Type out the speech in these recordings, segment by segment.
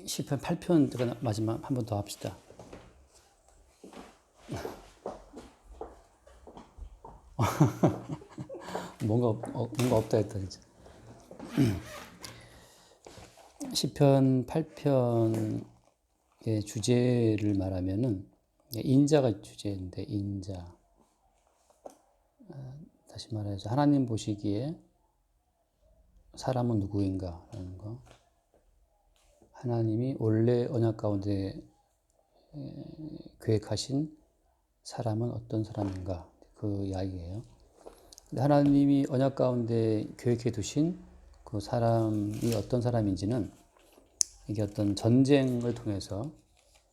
시편 8편 제가 마지막 한 번 더 합시다. 뭔가 없다 했다 진짜. 시편 8편의 주제를 말하면은 인자가 주제인데 인자. 다시 말해서 하나님 보시기에 사람은 누구인가 라는 거. 하나님이 원래 언약 가운데 계획하신 사람은 어떤 사람인가 그 이야기예요. 하나님이 언약 가운데 계획해 두신 그 사람이 어떤 사람인지는 이게 어떤 전쟁을 통해서,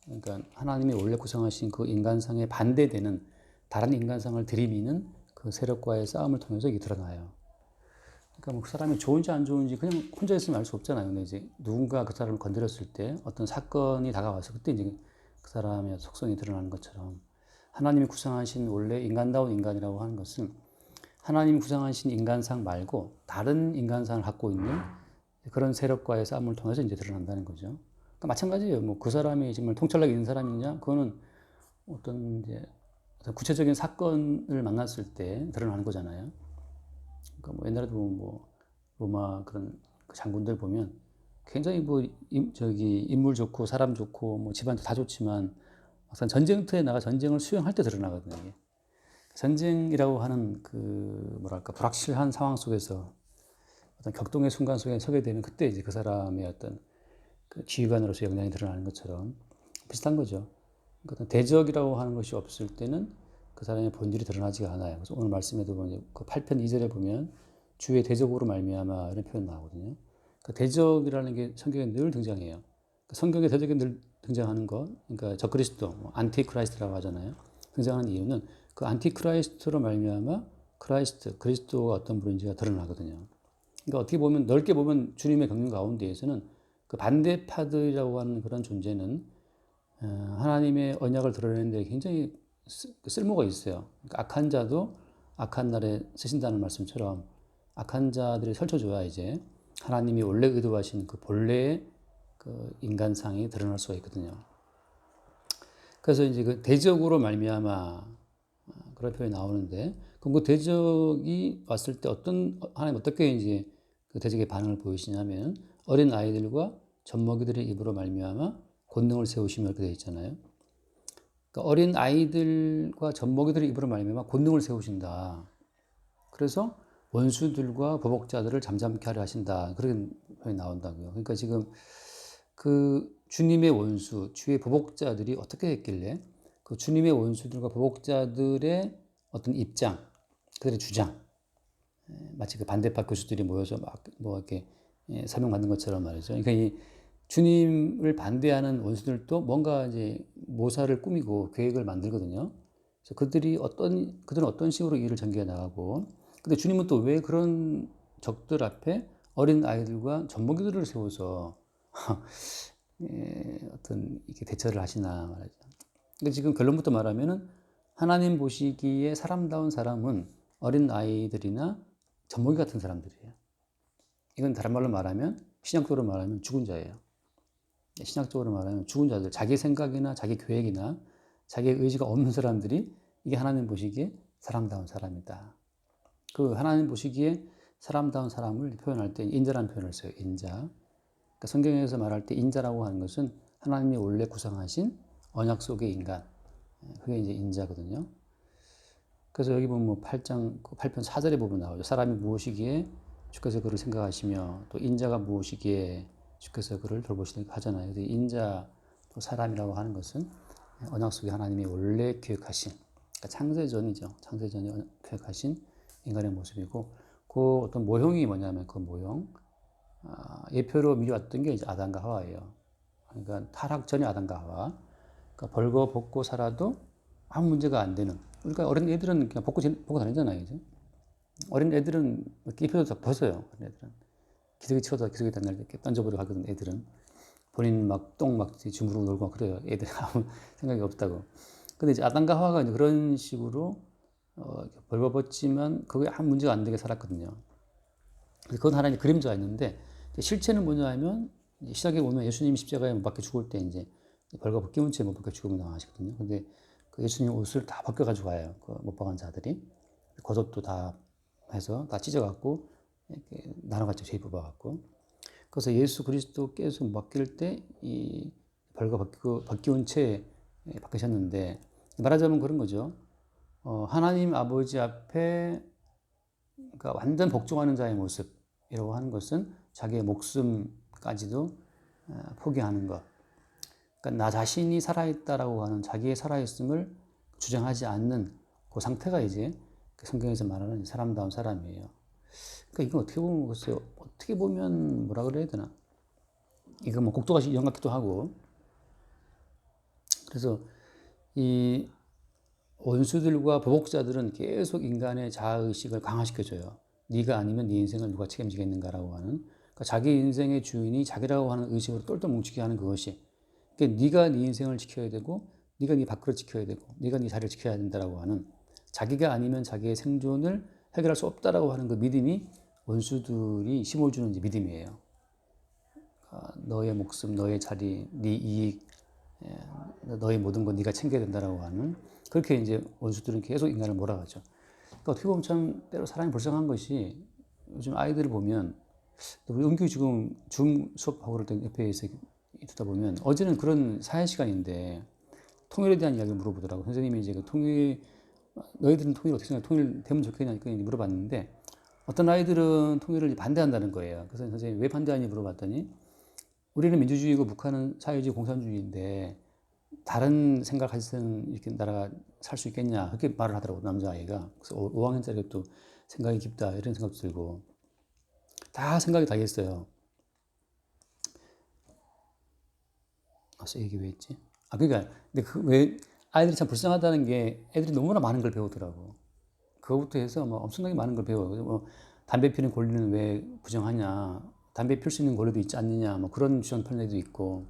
그러니까 하나님이 원래 구성하신 그 인간상에 반대되는 다른 인간상을 들이미는 그 세력과의 싸움을 통해서 이게 드러나요. 그러니까 뭐 그 사람이 좋은지 안 좋은지 그냥 혼자 있으면 알 수 없잖아요. 근데 이제 누군가 그 사람을 건드렸을 때 어떤 사건이 다가와서 그때 이제 그 사람의 속성이 드러나는 것처럼 하나님이 구성하신 원래 인간다운 인간이라고 하는 것은 하나님이 구성하신 인간상 말고 다른 인간상을 갖고 있는 그런 세력과의 싸움을 통해서 이제 드러난다는 거죠. 그러니까 마찬가지예요. 뭐 그 사람이 정말 통찰력이 있는 사람이냐, 그거는 어떤 이제 어떤 구체적인 사건을 만났을 때 드러나는 거잖아요. 그러니까 뭐 옛날에도 뭐 로마 그런 장군들 보면 굉장히 뭐 인물 좋고 사람 좋고 뭐 집안도 다 좋지만 막상 전쟁터에 나가 전쟁을 수행할 때 드러나거든요. 이게. 전쟁이라고 하는 그 뭐랄까 불확실한 상황 속에서 어떤 격동의 순간 속에 서게 되면 그때 이제 그 사람의 어떤 그 지휘관으로서 역량이 드러나는 것처럼 비슷한 거죠. 그러니까 대적이라고 하는 것이 없을 때는 그 사람의 본질이 드러나지가 않아요. 그래서 오늘 말씀에도 보면 그 8편 2절에 보면 주의 대적으로 말미암아 이런 표현 나오거든요. 그 대적이라는 게 성경에 늘 등장해요. 그 성경에 대적이 늘 등장하는 것, 그러니까 적그리스도, 안티크라이스트라고 하잖아요. 등장하는 이유는 그 안티크라이스트로 말미암아 그리스도가 어떤 분인지가 드러나거든요. 그러니까 어떻게 보면 넓게 보면 주님의 경륜 가운데에서는 그 반대파들이라고 하는 그런 존재는 하나님의 언약을 드러내는 데 굉장히 쓸모가 있어요. 그러니까 악한 자도 악한 날에 쓰신다는 말씀처럼 악한 자들이 설쳐줘야 이제 하나님이 원래 의도하신 그 본래의 그 인간상이 드러날 수가 있거든요. 그래서 이제 그 대적으로 말미암아 그런 표현이 나오는데, 그럼 그 대적이 왔을 때 하나님 어떻게 이제 그 대적의 반응을 보이시냐면 어린 아이들과 젖먹이들의 입으로 말미암아 권능을 세우시며 이렇게 되어 있잖아요. 그러니까 어린 아이들과 젖먹이들의 입으로 말미암아 권능을 세우신다. 그래서 원수들과 보복자들을 잠잠케 하려 하신다. 그런 표현이 나온다고요. 그러니까 지금 그 주님의 원수, 주의 보복자들이 어떻게 했길래 그 주님의 원수들과 보복자들의 어떤 입장, 그들의 주장, 마치 그 반대파 교수들이 모여서 막 뭐 이렇게 사명받는 것처럼 말이죠. 그러니까 이 주님을 반대하는 원수들도 뭔가 이제 모사를 꾸미고 계획을 만들거든요. 그래서 그들은 어떤 식으로 일을 전개해 나가고, 근데 주님은 또 왜 그런 적들 앞에 어린 아이들과 젖먹이들을 세워서 어떤 이렇게 대처를 하시나 말이죠. 근데 지금 결론부터 말하면은 하나님 보시기에 사람다운 사람은 어린 아이들이나 젖먹이 같은 사람들이에요. 이건 다른 말로 말하면 신약적으로 말하면 죽은 자예요. 신학적으로 말하면 죽은 자들, 자기 생각이나 자기 계획이나 자기 의지가 없는 사람들이 이게 하나님 보시기에 사람다운 사람이다. 그 하나님 보시기에 사람다운 사람을 표현할 때 인자라는 표현을 써요. 인자. 그러니까 성경에서 말할 때 인자라고 하는 것은 하나님이 원래 구성하신 언약 속의 인간. 그게 이제 인자거든요. 그래서 여기 보면 뭐 8편 4절에 보면 나오죠. 사람이 무엇이기에 주께서 그를 생각하시며 또 인자가 무엇이기에 주께서 그를 돌보시니까 하잖아요. 그래서 인자 또 사람이라고 하는 것은 언약 속에 하나님이 원래 기획하신, 그러니까 창세전이죠. 창세전에 기획하신 인간의 모습이고, 그 어떤 모형이 뭐냐면 그 모형, 예표로 미워왔던 게 이제 아담과 하와예요. 그러니까 타락 전에 아담과 하와. 그러니까 벌거벗고 살아도 아무 문제가 안 되는. 그러니까 어린 애들은 그냥 벗고 다니잖아요. 이제. 어린 애들은 입혀도 다 벗어요. 어린 애들은. 기저귀 치워서 기저귀 단날 이렇게 던져버리고 하거든, 애들은. 본인 막 똥 막 주무르고 놀고 막 그래요. 애들 아무 생각이 없다고. 근데 이제 아담과 하와가 이제 그런 식으로 벌거벗지만 그게 아무 문제가 안 되게 살았거든요. 그건 하나의 그림자였는데 실체는 뭐냐 하면 이제 시작에 보면 예수님 십자가에 못 박혀 죽을 때 이제 벌과 벗겨온 채 못 박혀 죽음을 당하시거든요. 근데 그 예수님 옷을 다 벗겨가지고 와요. 그 못 박은 자들이. 겉옷도 다 해서 다 찢어갖고 이렇게 나눠가지고 죄 뽑아갖고. 그래서 예수 그리스도께서 맡길 때 이 벌과 벗겨온 채 박히셨는데, 말하자면 그런 거죠. 하나님 아버지 앞에 그러니까 완전 복종하는 자의 모습이라고 하는 것은 자기의 목숨까지도 포기하는 것. 그러니까 나 자신이 살아있다라고 하는 자기의 살아있음을 주장하지 않는 그 상태가 이제 성경에서 말하는 사람다운 사람이에요. 그러니까 이건 어떻게 보면 글쎄요, 어떻게 보면 뭐라 그래야 되나? 이거 뭐 곡도가 이런 같기도 하고. 그래서 이 원수들과 보복자들은 계속 인간의 자아의식을 강화시켜줘요. 네가 아니면 네 인생을 누가 책임지겠는가라고 하는, 그러니까 자기 인생의 주인이 자기라고 하는 의식으로 똘똘 뭉치게 하는 그것이. 그러니까 네가 네 인생을 지켜야 되고, 네가 네 밖으로 지켜야 되고, 네가 네 자리를 지켜야 된다라고 하는, 자기가 아니면 자기의 생존을 해결할 수 없다라고 하는 그 믿음이 원수들이 심어주는 믿음이에요. 너의 목숨, 너의 자리, 네 이익, 너의 모든 건 네가 챙겨야 된다라고 하는, 그렇게 이제 원수들은 계속 인간을 몰아가죠. 그러니까 어떻게 보면 참 때로 사람이 불쌍한 것이, 요즘 아이들을 보면, 우리 은규 지금 줌 수업하고 그럴 때 옆에 있어 듣다 보면, 어제는 그런 사회 시간인데 통일에 대한 이야기를 물어보더라고. 선생님이 이제 그 통일, 너희들은 통일 어떻게 생각해? 통일 되면 좋겠냐니까 물어봤는데, 어떤 아이들은 통일을 반대한다는 거예요. 그래서 선생님이 왜 반대하니 물어봤더니, 우리는 민주주의고 북한은 사회주의 공산주의인데 다른 생각을 가진 이렇게 나라가 살 수 있겠냐, 그렇게 말을 하더라고, 남자아이가. 그래서 5학년짜리가 또 생각이 깊다 이런 생각도 들고, 다 생각이 다 있어요. 얘기 왜 했지? 그러니까 근데 그 왜 아이들이 참 불쌍하다는 게, 애들이 너무나 많은 걸 배우더라고. 그거부터 해서 뭐 엄청나게 많은 걸 배워요. 뭐 담배 피는 권리는 왜 부정하냐, 담배 필 수 있는 권리도 있지 않느냐, 뭐 그런 주장 편들도 있고,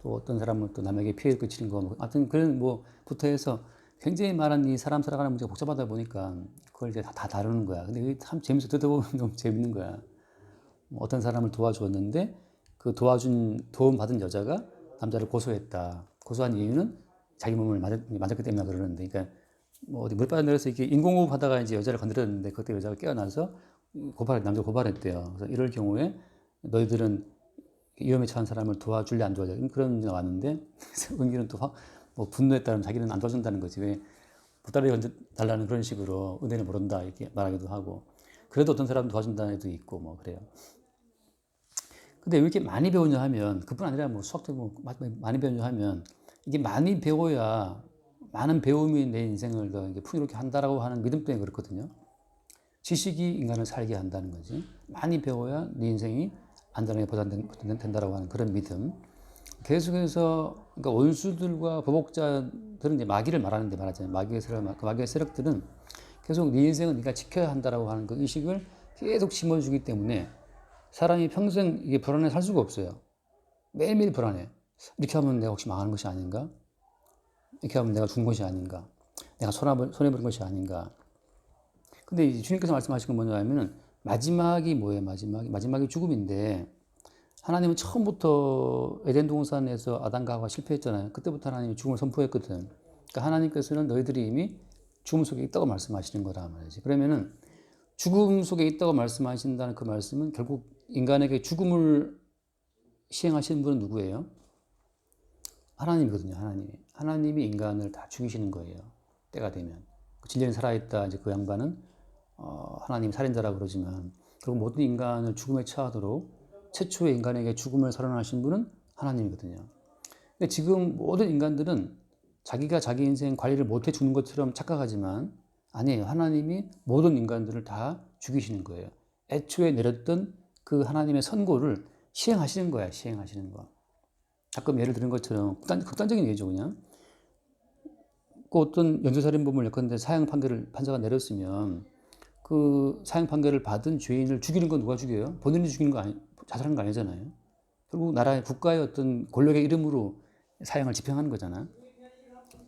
또 어떤 사람은 또 남에게 피해를 끼치는 거, 뭐 하여튼 그런 뭐부터 해서 굉장히 많은 이 사람 살아가는 문제가 복잡하다 보니까 그걸 이제 다 다루는 거야. 근데 그게 참 재밌어. 듣다 보면 너무 재밌는 거야. 뭐 어떤 사람을 도와주었는데 그 도움받은 여자가 남자를 고소했다. 고소한 이유는 자기 몸을 맞았기 때문이라 그러는데, 그러니까 뭐 어디 물바다 내려서 이렇게 인공호흡 하다가 이제 여자를 건드렸는데 그때 여자가 깨어나서 남자 고발했대요. 그래서 이럴 경우에 너희들은 위험에 처한 사람을 도와줄래 안 도와줄래, 그런 문제가 왔는데, 은기는 또 뭐 분노했다면 자기는 안 도와준다는 거지. 왜 보따리 달라는 그런 식으로 은혜를 모른다 이렇게 말하기도 하고, 그래도 어떤 사람은 도와준다는 애도 있고 뭐 그래요. 근데 왜 이렇게 많이 배우냐 하면, 그뿐 아니라 뭐 수학도 뭐 많이 배우냐 하면, 이게 많이 배워야 많은 배움이 내 인생을 더 풍요롭게 한다라고 하는 믿음 때문에 그렇거든요. 지식이 인간을 살게 한다는 거지. 많이 배워야 네 인생이 안전하게 보장된다라고 하는 그런 믿음. 계속해서 그러니까 원수들과 보복자들은 이제 마귀를 말하잖아요. 마귀의 세력들은 계속 네 인생은 네가 지켜야 한다라고 하는 그 의식을 계속 심어주기 때문에 사람이 평생 이게 불안해 살 수가 없어요. 매일매일 불안해. 이렇게 하면 내가 혹시 망하는 것이 아닌가? 이렇게 하면 내가 죽은 것이 아닌가? 내가 손해보는 것이 아닌가? 근데 주님께서 말씀하신 건 뭐냐면은, 마지막이 뭐예요? 마지막이 죽음인데, 하나님은 처음부터 에덴 동산에서 아담과 하와가 실패했잖아요. 그때부터 하나님이 죽음을 선포했거든. 그러니까 하나님께서는 너희들이 이미 죽음 속에 있다고 말씀하시는 거라 말이지. 그러면은 죽음 속에 있다고 말씀하신다는 그 말씀은 결국 인간에게 죽음을 시행하시는 분은 누구예요? 하나님이거든요. 하나님이 인간을 다 죽이시는 거예요. 때가 되면. 진전이 살아있다 이제 그 양반은 하나님 살인자라고 그러지만, 결국 모든 인간을 죽음에 처하도록 최초의 인간에게 죽음을 선언하신 분은 하나님이거든요. 근데 지금 모든 인간들은 자기가 자기 인생 관리를 못해 죽는 것처럼 착각하지만, 아니에요. 하나님이 모든 인간들을 다 죽이시는 거예요. 애초에 내렸던 그 하나님의 선고를 시행하시는 거야. 시행하시는 거. 가끔 예를 들은 것처럼 극단적인 예죠. 그냥 그 어떤 연쇄살인범을 예컨대 사형 판결을 판사가 내렸으면, 그 사형 판결을 받은 죄인을 죽이는 건 누가 죽여요? 본인이 죽이는 거 자살하는 거 아니잖아요. 결국 나라의 국가의 어떤 권력의 이름으로 사형을 집행하는 거잖아.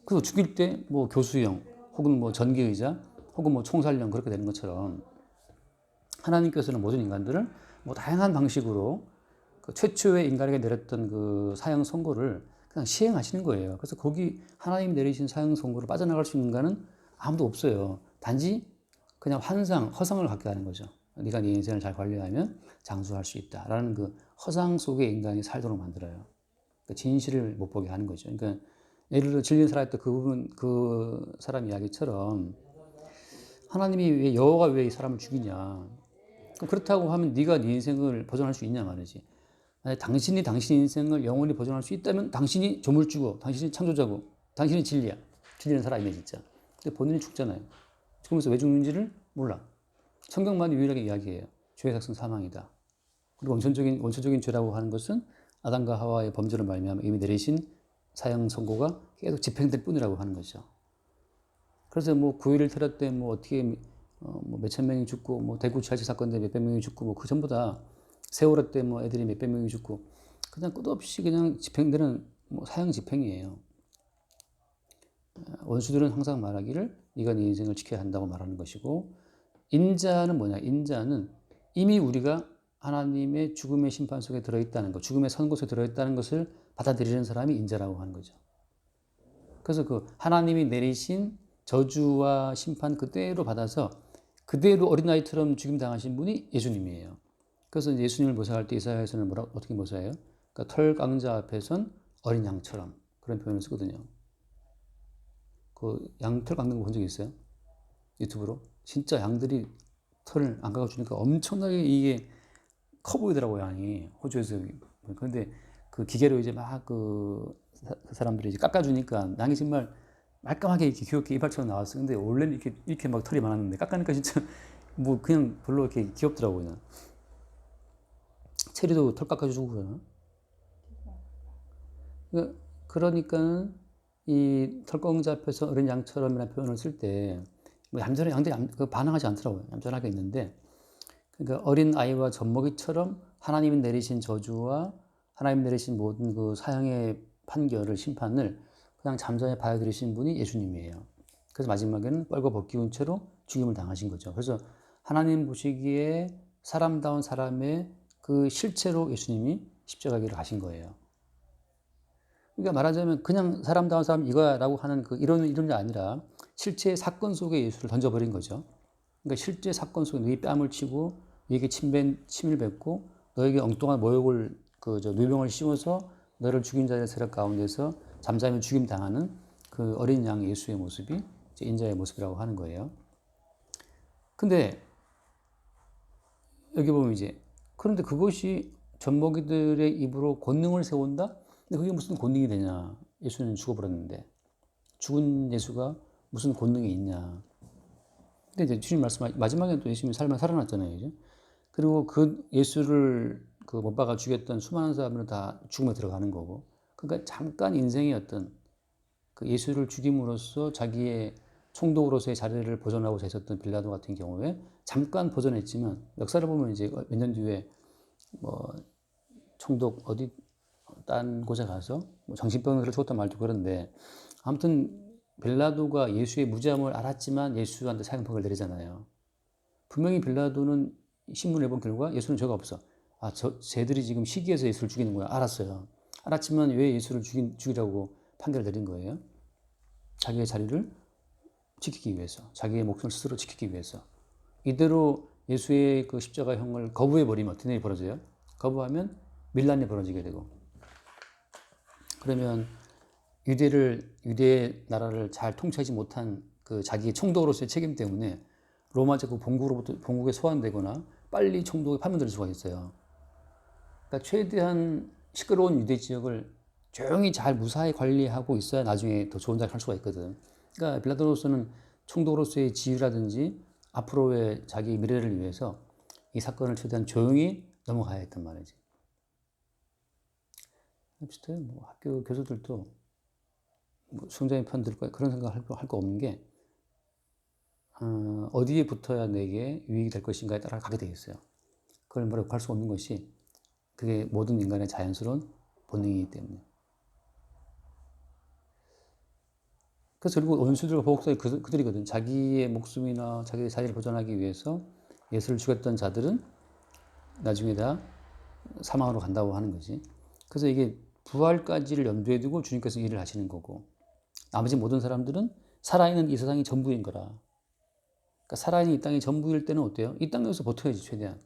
그래서 죽일 때 뭐 교수형 혹은 뭐 전기의자 혹은 뭐 총살령 그렇게 되는 것처럼, 하나님께서는 모든 인간들을 뭐 다양한 방식으로 그 최초의 인간에게 내렸던 그 사형 선고를 그냥 시행하시는 거예요. 그래서 거기 하나님 내리신 사형 선고를 빠져나갈 수 있는 가는 아무도 없어요. 단지 그냥 허상을 갖게 하는 거죠. 네가 네 인생을 잘 관리하면 장수할 수 있다라는 그 허상 속에 인간이 살도록 만들어요. 그 진실을 못 보게 하는 거죠. 그러니까 예를 들어 진리에 살아있던 그 사람 이야기처럼 하나님이 여호와가 왜 이 사람을 죽이냐? 그렇다고 하면 네가 네 인생을 보존할 수 있냐 말이지. 당신이 당신 인생을 영원히 보존할 수 있다면 당신이 조물주고 당신이 창조자고 당신이 진리야. 진리는 살아있네 진짜. 근데 본인이 죽잖아요. 죽으면서 왜 죽는지를 몰라. 성경만이 유일하게 이야기해요. 죄의 삭은 사망이다. 그리고 원천적인 죄라고 하는 것은 아담과 하와의 범죄로 말미암아 이미 내리신 사형 선고가 계속 집행될 뿐이라고 하는 거죠. 그래서 뭐 9.11 테러 때 뭐 어떻게 뭐 몇천 명이 죽고 뭐 대구 지하철 사건 때 몇백 명이 죽고 뭐 그 전부 다 세월호 때 뭐 애들이 몇백 명이 죽고 그냥 끝없이 그냥 집행되는 뭐 사형 집행이에요. 원수들은 항상 말하기를 네가 네 인생을 지켜야 한다고 말하는 것이고 인자는 뭐냐? 인자는 이미 우리가 하나님의 죽음의 심판 속에 들어있다는 것, 죽음의 선고 속에 들어있다는 것을 받아들이는 사람이 인자라고 하는 거죠. 그래서 그 하나님이 내리신 저주와 심판 그대로 받아서 그대로 어린아이처럼 죽임당하신 분이 예수님이에요. 그래서 예수님을 묘사할 때 이사야에서는 어떻게 묘사해요? 그러니까 털강자 앞에선 어린 양처럼 그런 표현을 쓰거든요. 그 양털 깎는 거 본 적 있어요? 유튜브로? 진짜 양들이 털을 안 깎아주니까 엄청나게 이게 커 보이더라고요, 양이. 호주에서. 그런데 그 기계로 이제 막 그 사람들이 이제 깎아주니까 양이 정말 말끔하게 이렇게 귀엽게 이빨처럼 나왔어요. 근데 원래는 이렇게 막 털이 많았는데 깎으니까 진짜 뭐 그냥 별로 이렇게 귀엽더라고요. 체리도 털 깎아주고 그러나? 그러니까 이 털공자 앞에서 어린 양처럼이라는 표현을 쓸 때 뭐 얌전히 양들이 반항하지 않더라고요. 얌전하게 있는데 그러니까 어린 아이와 젖먹이처럼 하나님이 내리신 저주와 하나님 내리신 모든 그 사형의 판결을 심판을 그냥 잠잠히 봐야들이신 분이 예수님이에요. 그래서 마지막에는 뻘거 벗기운 채로 죽임을 당하신 거죠. 그래서 하나님 보시기에 사람다운 사람의 그 실체로 예수님이 십자가 길을 가신 거예요. 그러니까 말하자면 그냥 사람다운 사람 이거야라고 하는 그 이론이 아니라 실제 사건 속에 예수를 던져버린 거죠. 그러니까 실제 사건 속에 너희 뺨을 치고 너에게 침을 뱉고 너에게 엉뚱한 모욕을 누병을 씌워서 너를 죽인 자의 세력 가운데서 잠잠히 죽임 당하는 그 어린 양 예수의 모습이 이제 인자의 모습이라고 하는 거예요. 근데 여기 보면 이제 그런데 그것이 젖먹이들의 입으로 권능을 세운다? 근데 그게 무슨 권능이 되냐? 예수는 죽어버렸는데 죽은 예수가 무슨 권능이 있냐? 근데 이제 주님 말씀 마지막에 또 예수님이 살아났잖아요, 이제. 그리고 그 예수를 그 못 박아 죽였던 수많은 사람들은 다 죽음에 들어가는 거고. 그러니까 잠깐 인생의 어떤 그 예수를 죽임으로써 자기의 총독으로서의 자리를 보존하고 있었던 빌라도 같은 경우에 잠깐 보존했지만 역사를 보면 이제 몇 년 뒤에 뭐 총독 어디 딴 곳에 가서 뭐 정신병으로 죽었단 말도 그런데 아무튼 빌라도가 예수의 무죄함을 알았지만 예수한테 사형판을 내리잖아요. 분명히 빌라도는 신문을 본 결과 예수는 죄가 없어. 쟤들이 지금 시기해서 예수를 죽이는 거야. 알았어요. 알았지만 왜 예수를 죽이라고 판결을 내린 거예요? 자기의 자리를 지키기 위해서, 자기의 목숨을 스스로 지키기 위해서. 이대로 예수의 그 십자가형을 거부해버리면 어떤 일이 벌어져요? 거부하면 밀란이 벌어지게 되고, 그러면 유대 나라를 잘 통치하지 못한 그 자기 총독으로서의 책임 때문에 로마 제국 본국에 소환되거나 빨리 총독에 파면될 수가 있어요. 그러니까 최대한 시끄러운 유대 지역을 조용히 잘 무사히 관리하고 있어야 나중에 더 좋은 자리를 할 수가 있거든. 그러니까 빌라도로서는 총독으로서의 지위라든지 앞으로의 자기 미래를 위해서 이 사건을 최대한 조용히 넘어가야 했단 말이지. 비슷해. 뭐 학교 교수들도 뭐 수험자의 편 들 거야 그런 생각 할 거 없는 게 어디에 붙어야 내게 유익이 될 것인가에 따라 가게 되어 있어요. 그걸 뭐라고 할 수 없는 것이 그게 모든 인간의 자연스러운 본능이기 때문에. 그래서 결국 원수들과 보복자들이 그들이거든. 자기의 목숨이나 자기의 자리를 보존하기 위해서 예수를 죽였던 자들은 나중에 다 사망으로 간다고 하는 거지. 그래서 이게 부활까지를 염두에 두고 주님께서 일을 하시는 거고, 나머지 모든 사람들은 살아있는 이 세상이 전부인 거라. 그러니까 살아있는 이 땅이 전부일 때는 어때요? 이 땅에서 버텨야지 최대한.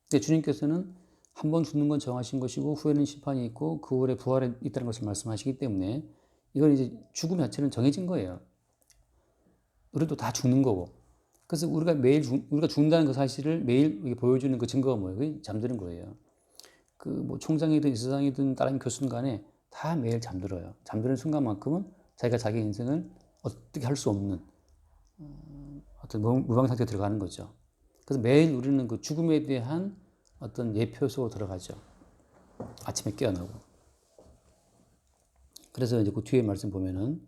근데 주님께서는 한 번 죽는 건 정하신 것이고 후에는 심판이 있고 그 후에 부활이 있다는 것을 말씀하시기 때문에 이건 이제 죽음 자체는 정해진 거예요. 우리도 다 죽는 거고. 그래서 우리가 매일 우리가 죽는다는 그 사실을 매일 보여주는 그 증거가 뭐예요? 그게 잠드는 거예요. 그 뭐 총장이든 이사장이든 다른 교수든 간에 다 매일 잠들어요. 잠드는 순간만큼은 자기가 자기 인생을 어떻게 할 수 없는 어떤 무방 상태에 들어가는 거죠. 그래서 매일 우리는 그 죽음에 대한 어떤 예표 속으로 들어가죠. 아침에 깨어나고. 그래서 이제 그 뒤에 말씀 보면은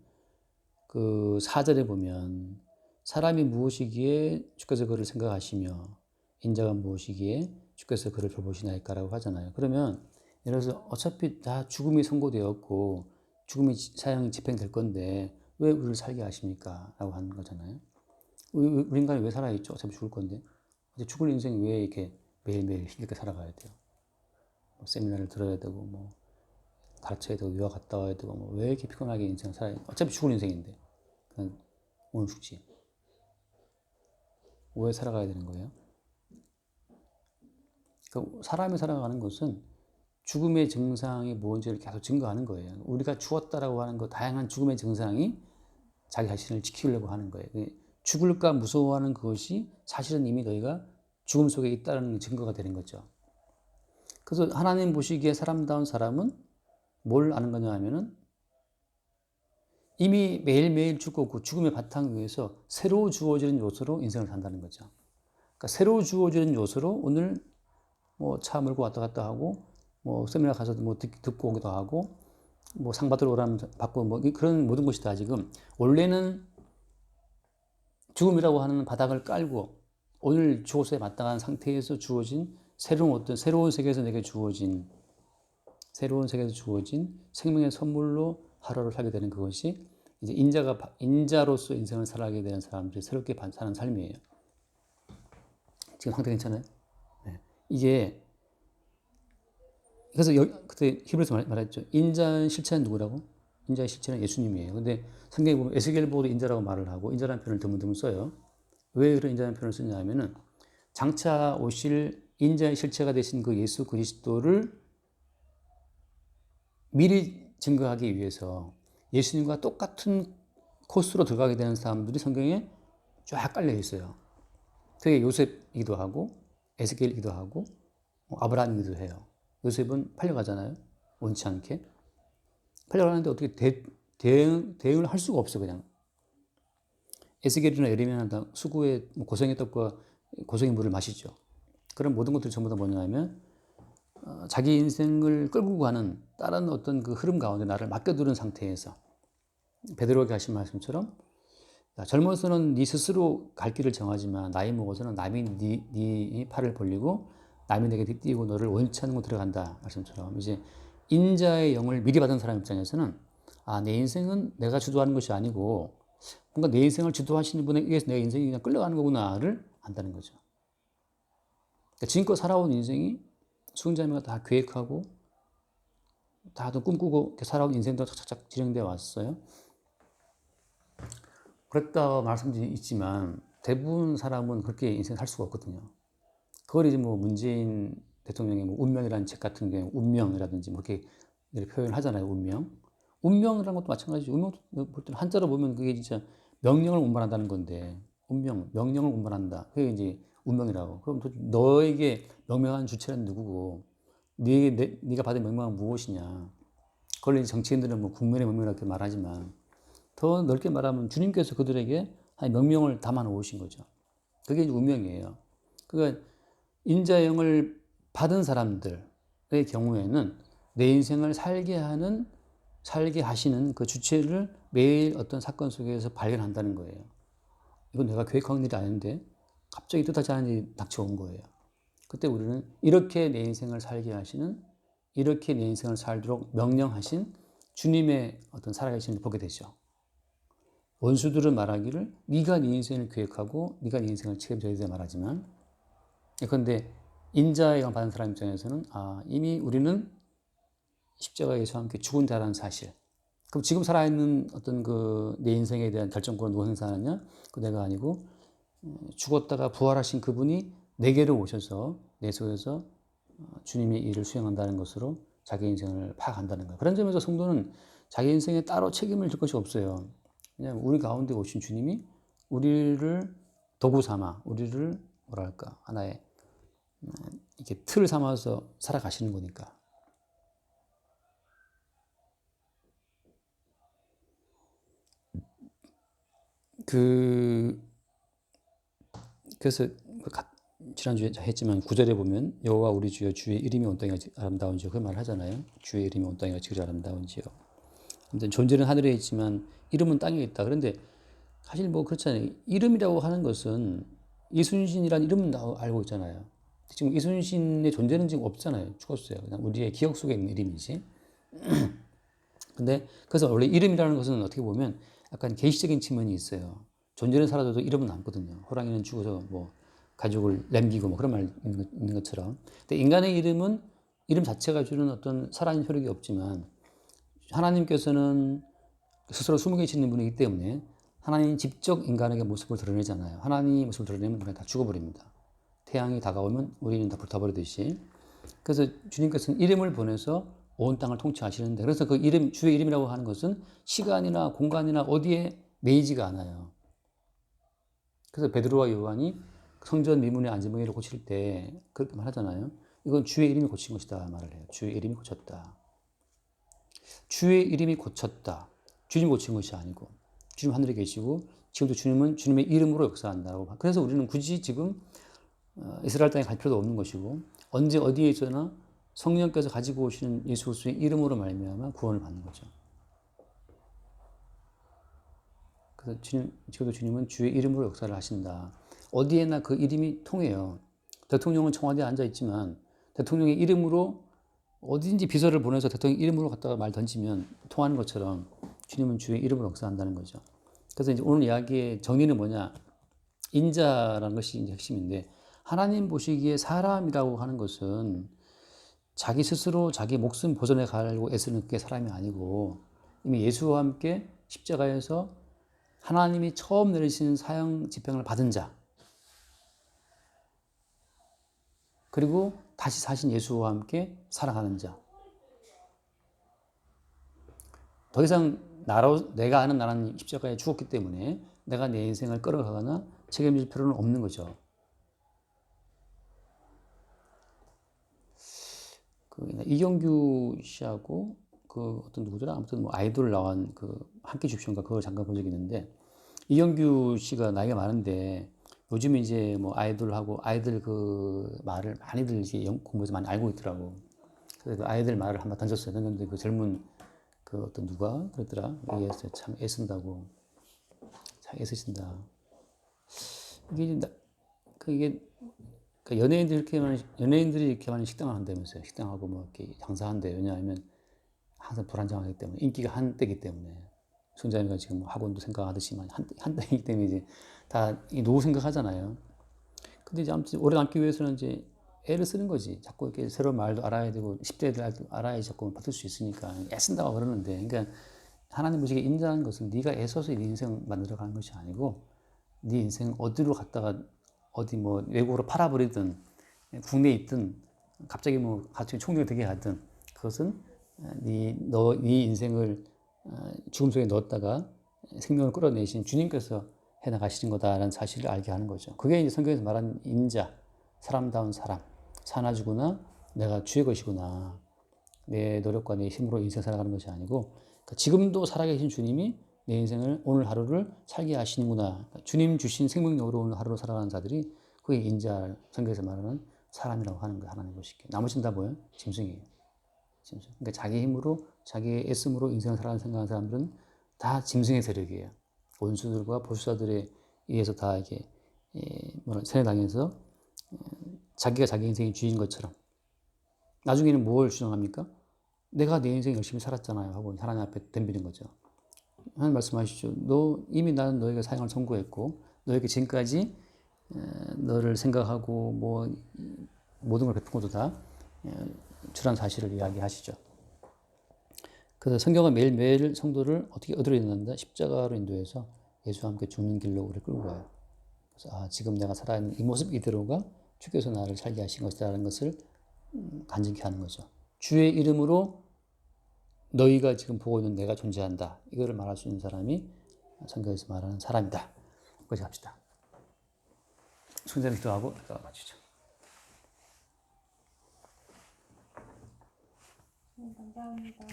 그 4절에 보면 사람이 무엇이기에 주께서 그를 생각하시며 인자가 무엇이기에 주께서 그를 돌보시나이까라고 하잖아요. 그러면 예를 들어서 어차피 다 죽음이 선고되었고 죽음이 사형이 집행될 건데 왜 우리를 살게 하십니까? 라고 하는 거잖아요. 우리 인간이 왜 살아있죠? 어차피 죽을 건데. 죽을 인생이 왜 이렇게 매일매일 힘들게 살아가야 돼요? 뭐 세미나를 들어야 되고 뭐 가르쳐야 되고 유학 갔다 와야 되고 뭐 왜 이렇게 피곤하게 인생을 살아야 돼? 어차피 죽을 인생인데 그냥 오늘 죽지. 왜 살아가야 되는 거예요? 그러니까 사람이 살아가는 것은 죽음의 증상이 뭔지를 계속 증거하는 거예요. 우리가 죽었다라고 하는 거 다양한 죽음의 증상이 자기 자신을 지키려고 하는 거예요. 죽을까 무서워하는 그것이 사실은 이미 너희가 죽음 속에 있다는 증거가 되는 거죠. 그래서 하나님 보시기에 사람다운 사람은 뭘 아는 거냐 하면은 이미 매일매일 죽고 그 죽음의 바탕 위에서 새로 주어지는 요소로 인생을 산다는 거죠. 그러니까 새로 주어지는 요소로 오늘 뭐 차 몰고 왔다 갔다 하고 뭐 세미나 가서 뭐 듣고 오기도 하고 뭐 상 받으러 오라면 받고 뭐 그런 모든 것이 다 지금 원래는 죽음이라고 하는 바닥을 깔고 오늘 죽어서에 마땅한 상태에서 주어진 새로운 세계에서 내게 주어진 새로운 세계에서 주어진 생명의 선물로 하루를 살게 되는 그것이 이제 인자로서 인생을 살아가게 되는 사람들이 새롭게 사는 삶이에요. 지금 상태 괜찮아요? 네. 이게 그래서 그때 히브리서 말했죠. 인자의 실체는 누구라고? 인자의 실체는 예수님이에요. 근데 성경에 보면 에스겔 보고도 인자라고 말을 하고 인자라는 표현을 드문드문 써요. 왜 그런 인자라는 표현을 쓰냐 하면은 장차 오실 인자의 실체가 되신 그 예수 그리스도를 미리 증거하기 위해서 예수님과 똑같은 코스로 들어가게 되는 사람들이 성경에 쫙 깔려 있어요. 그게 요셉이기도 하고 에스겔이기도 하고 아브라함이기도 해요. 요셉은 팔려가잖아요. 원치 않게. 팔려가는데 어떻게 대응을 할 수가 없어 그냥. 에스겔이나 예레미야는 수구의 고생의 떡과 고생의 물을 마시죠. 그런 모든 것들이 전부 다 뭐냐면 자기 인생을 끌고 가는 다른 어떤 그 흐름 가운데 나를 맡겨두는 상태에서 베드로에게 하신 말씀처럼 젊어서는 네 스스로 갈 길을 정하지만 나이 먹어서는 남이 네 팔을 벌리고 남이 내게 띄고 너를 원치 않는 곳 들어간다 말씀처럼 이제 인자의 영을 미리 받은 사람 입장에서는 내 인생은 내가 주도하는 것이 아니고 뭔가 내 인생을 주도하시는 분에 의해서 내 인생이 그냥 끌려가는 거구나를 안다는 거죠. 그러니까 지금껏 살아온 인생이 수훈자매가 다 계획하고 다들 꿈꾸고 살아온 인생도 착착 진행되어 왔어요. 그랬다 말씀드리지만 대부분 사람은 그렇게 인생 살 수가 없거든요. 그걸 이제 뭐 문재인 대통령의 뭐 운명이라는 책 같은 경우 운명이라든지 뭐 이렇게 표현을 하잖아요. 운명이라는 것도 마찬가지죠. 운명 볼 때는 한자로 보면 그게 진짜 명령을 운반한다는 건데 명령을 운반한다. 그게 이제 운명이라고. 그럼 너에게 명명한 주체는 누구고 네가 받은 명령은 무엇이냐. 그걸 이제 정치인들은 뭐 국민의 명령이라고 말하지만 더 넓게 말하면 주님께서 그들에게 한 명령을 담아 놓으신 거죠. 그게 이제 운명이에요. 그러니까 인자의 영을 받은 사람들의 경우에는 내 인생을 살게 하시는 그 주체를 매일 어떤 사건 속에서 발견한다는 거예요. 이건 내가 계획한 일이 아닌데 갑자기 뜻하지 않은 일이 닥쳐온 거예요. 그때 우리는 이렇게 내 인생을 살게 하시는 이렇게 내 인생을 살도록 명령하신 주님의 어떤 살아계심을 보게 되죠. 원수들은 말하기를 네가 네 인생을 계획하고 네가 네 인생을 책임져야 돼 말하지만 그런데 인자의 영을 받은 사람 입장에서는 이미 우리는 십자가 예수와 함께 죽은 자라는 사실. 그럼 지금 살아있는 어떤 내 인생에 대한 결정권을 누가 행사하느냐? 그 내가 아니고 죽었다가 부활하신 그분이 내게로 오셔서 내 속에서 주님의 일을 수행한다는 것으로 자기 인생을 파악한다는 거예요. 그런 점에서 성도는 자기 인생에 따로 책임을 질 것이 없어요. 왜냐하면 우리 가운데 오신 주님이 우리를 도구 삼아, 우리를 뭐랄까 하나의 이렇게 틀을 삼아서 살아가시는 거니까. 그래서 지난주에 했지만 9절에 보면 여호와 우리 주여 주의 이름이 온 땅에 아름다운지요. 그 말 하잖아요. 주의 이름이 온 땅에 어찌 아름다운지요. 아무튼 존재는 하늘에 있지만 이름은 땅에 있다. 그런데 사실 뭐 그렇잖아요. 이름이라고 하는 것은 이순신이라는 이름은 알고 있잖아요. 지금 이순신의 존재는 지금 없잖아요. 죽었어요. 그냥 우리의 기억 속에 있는 이름이지. 근데 그래서 원래 이름이라는 것은 어떻게 보면 약간 계시적인 측면이 있어요. 존재는 사라져도 이름은 남거든요. 호랑이는 죽어서 뭐 가족을 남기고 뭐 그런 말 있는 것처럼. 근데 인간의 이름은 이름 자체가 주는 어떤 살아있는 효력이 없지만 하나님께서는 스스로 숨어 계시는 분이기 때문에 하나님 직접 인간에게 모습을 드러내잖아요. 하나님의 모습을 드러내면 우리가 다 죽어버립니다. 태양이 다가오면 우리는 다 불타버리듯이. 그래서 주님께서는 이름을 보내서 온 땅을 통치하시는데, 그래서 그 이름, 주의 이름이라고 하는 것은 시간이나 공간이나 어디에 매이지가 않아요. 그래서 베드로와 요한이 성전 미문의 안전병이를 고칠 때 그렇게 말하잖아요. 이건 주의 이름이 고친 것이다 말을 해요. 주의 이름이 고쳤다. 주의 이름이 고쳤다. 주님 고친 것이 아니고 주님 하늘에 계시고 지금도 주님은 주님의 이름으로 역사한다고. 그래서 우리는 굳이 지금 이스라엘 땅에 갈 필요도 없는 것이고 언제 어디에 있어나 성령께서 가지고 오시는 예수 그리스도의 이름으로 말미암아 구원을 받는 거죠. 그래서 지금도 주님은 주의 이름으로 역사를 하신다. 어디에나 그 이름이 통해요. 대통령은 청와대에 앉아 있지만 대통령의 이름으로 어디든지 비서를 보내서 대통령 이름으로 갖다가 말 던지면 통하는 것처럼 주님은 주의 이름으로 역사한다는 거죠. 그래서 이제 오늘 이야기의 정의는 뭐냐? 인자라는 것이 이제 핵심인데, 하나님 보시기에 사람이라고 하는 것은 자기 스스로 자기 목숨 보존해 가려고 애쓰는 게 사람이 아니고 이미 예수와 함께 십자가에서 하나님이 처음 내리신 사형 집행을 받은 자, 그리고 다시 사신 예수와 함께 살아가는 자. 더 이상 내가 아는 나는 십자가에 죽었기 때문에 내가 내 인생을 끌어가거나 책임질 필요는 없는 거죠. 이경규 씨하고 어떤 누구더라? 아무튼 뭐 아이돌 나온 함께 줍쇼인가 그걸 잠깐 본 적이 있는데, 이경규 씨가 나이가 많은데 요즘 이제 뭐 아이돌하고 아이들 말을 많이들 이제 공부해서 많이 알고 있더라고. 그래서 아이들 말을 한번 던졌어요. 던졌는데 그 젊은 어떤 누가 그랬더라. 얘기했어요. 참 애쓴다고. 참 애쓰신다. 이게 연예인들이 이렇게 많이 식당을 한다면서요. 식당하고 뭐 이렇게 장사한대. 왜냐하면 항상 불안정하기 때문에, 인기가 한때이기 때문에. 송자님과 지금 학원도 생각하듯이만 한때이기 때문에 이제 다 노후 생각하잖아요. 근데 이제 아무튼 오래 남기 위해서는 이제 애를 쓰는 거지. 자꾸 이렇게 새로운 말도 알아야 되고 10대들도 알아야 자꾸 버틸 수 있으니까 애쓴다고 그러는데, 그러니까 하나님 보시기에 인자한 것은 네가 애써서 네 인생 만들어가는 것이 아니고 네 인생 어디로 갔다가 어디 뭐 외국으로 팔아버리든 국내에 있든 갑자기 총리가 되게 하든 그것은 네 인생을 죽음 속에 넣었다가 생명을 끌어내신 주님께서 해나가시는 거다라는 사실을 알게 하는 거죠. 그게 이제 성경에서 말하는 인자, 사람다운 사람, 사나주구나, 내가 주의 것이구나, 내 노력과 내 힘으로 인생 살아가는 것이 아니고 그러니까 지금도 살아계신 주님이 내 인생을 오늘 하루를 살게 하시는구나. 그러니까 주님 주신 생명력으로 오늘 하루를 살아가는 자들이 그게 인자, 성경에서 말하는 사람이라고 하는 거예요. 하나님 보시기에. 나머지는 다 뭐예요? 짐승이에요. 짐승. 그러니까 자기 힘으로 자기의 애씀으로 인생을 살아가는 생각하는 사람들은 다 짐승의 세력이에요. 원수들과 보수자들에 의해서 다 이게 세뇌당해서 자기가 자기 인생의 주인 것처럼 나중에는 뭘 주장합니까? 내가 내 인생 열심히 살았잖아요 하고 하나님 앞에 덤비는 거죠. 하나님 말씀하시죠. 이미 나는 너에게 사형을 선고했고 너에게 지금까지 너를 생각하고 모든 걸 베푼 것도 다 주란 사실을 이야기하시죠. 그래서 성경은 매일매일 성도를 어떻게 얻으려 인도한다? 십자가로 인도해서 예수와 함께 죽는 길로 우리를 끌고 가요. 그래서 지금 내가 살아있는 이 모습 이대로가 주께서 나를 살게 하신 것이라는 것을 간증케 하는 거죠. 주의 이름으로 너희가 지금 보고 있는 내가 존재한다. 이거를 말할 수 있는 사람이 성경에서 말하는 사람이다. 여기까지 합시다. 순전히 기도하고 마치죠. 감사합니다.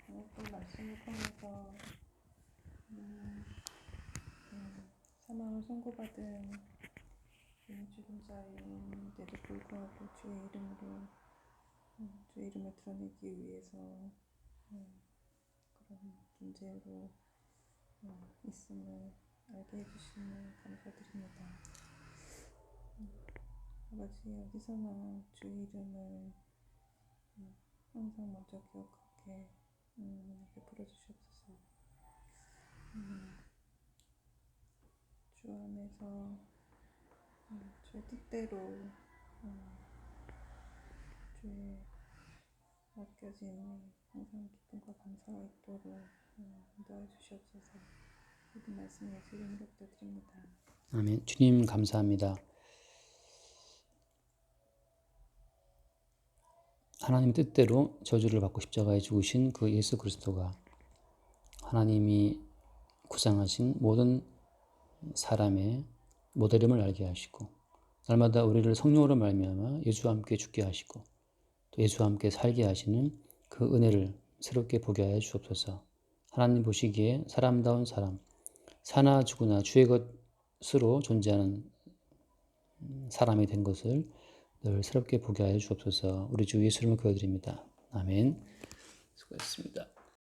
오늘 또 말씀을 통해서 사망을 선고받은 죽임자인데도 불구하고 주의 이름으로 주의 이름을 드러내기 위해서 그런 존재로 있음을 알게 해주시니 감사드립니다. 아버지, 어디서나 주의 이름을 항상 먼저 기억하게 베풀어 주시옵소서. 주 안에서 주의 뜻대로 주의 맡겨진 항상 기쁨과 감사가 있도록 인도해 주시옵소서. 모든 말씀 예수 이름으로 기도드립니다. 아멘. 주님 감사합니다. 하나님 뜻대로 저주를 받고 십자가에 죽으신 그 예수 그리스도가 하나님이 구상하신 모든 사람의 모델임을 알게 하시고 날마다 우리를 성령으로 말미암아 예수와 함께 죽게 하시고 또 예수와 함께 살게 하시는 그 은혜를 새롭게 보게 하여 주옵소서. 하나님 보시기에 사람다운 사람, 사나 죽으나 주의 것으로 존재하는 사람이 된 것을 늘 새롭게 보게 하여 주옵소서. 우리 주 예수 이름으로 기도드립니다. 아멘. 수고하셨습니다.